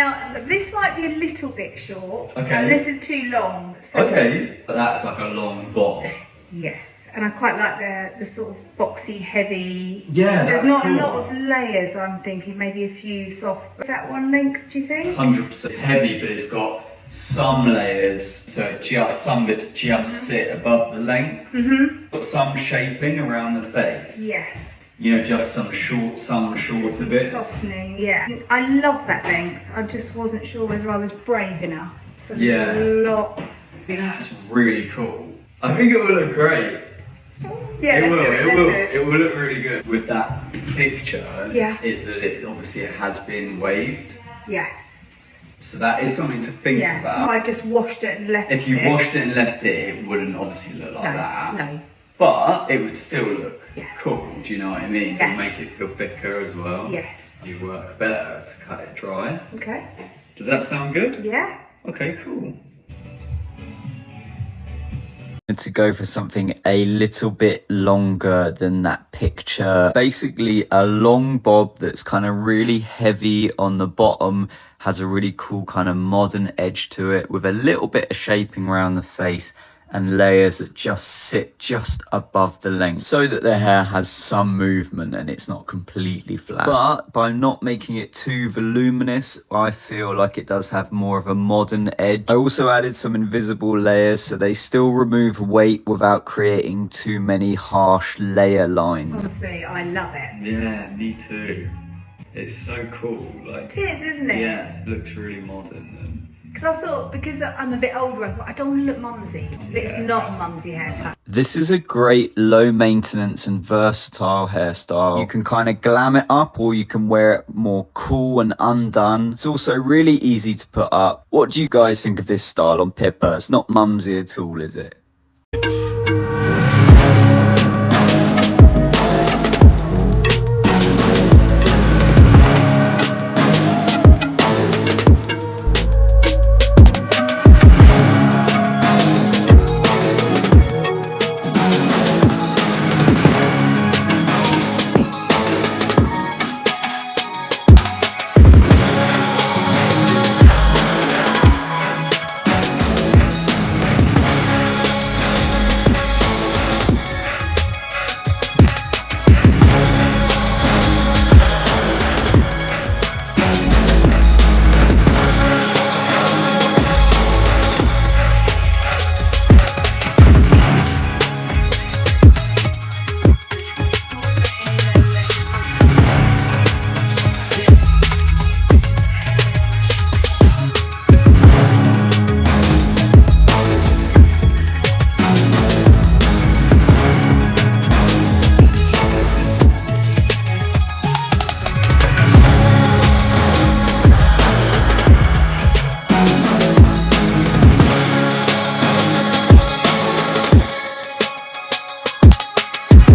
Now, this might be a little bit short. Okay. And this is too long. So Okay. That's like a long bob. yes. And I quite like the sort of boxy, heavy. Yeah, There's that's not cool. a lot of layers, I'm thinking. Maybe a few soft. Is that one length, do you think? 100%. It's heavy, but it's got some layers, so some bits just sit above the length. Got some shaping around the face. Yes. You know, just some shorter bits. Softening, yeah. I love that length. I just wasn't sure whether I was brave enough. So Yeah. a lot. That's really cool. I think it will look great. Yeah, It will. let's do It let's will. do it. It will look really good. With that picture, Yeah. is that it obviously has been waved. Yes. So that is something to think Yeah. about. I just washed it and left it. If you washed it and left it, it wouldn't obviously look like No, that. no. But it would still look Yeah. cool. Do you know what I mean? Yeah. It'll make it feel thicker as well. Yes. You work better to cut it dry. Okay. Does that sound good? Yeah. Okay, cool. To go for something a little bit longer than that picture. Basically a long bob that's kind of really heavy on the bottom, has a really cool kind of modern edge to it with a little bit of shaping around the face and layers that just sit just above the length so that the hair has some movement and it's not completely flat. But by not making it too voluminous, I feel like it does have more of a modern edge. I also added some invisible layers so they still remove weight without creating too many harsh layer lines. Honestly, I love it. Yeah, me too. It's so cool. Like, It is, isn't it? yeah, it looks really modern. Because I thought, because I'm a bit older, I thought, I don't want to look mumsy. It's not a mumsy haircut. This is a great low maintenance and versatile hairstyle. You can kind of glam it up or you can wear it more cool and undone. It's also really easy to put up. What do you guys think of this style on Pippa? It's not mumsy at all, is it?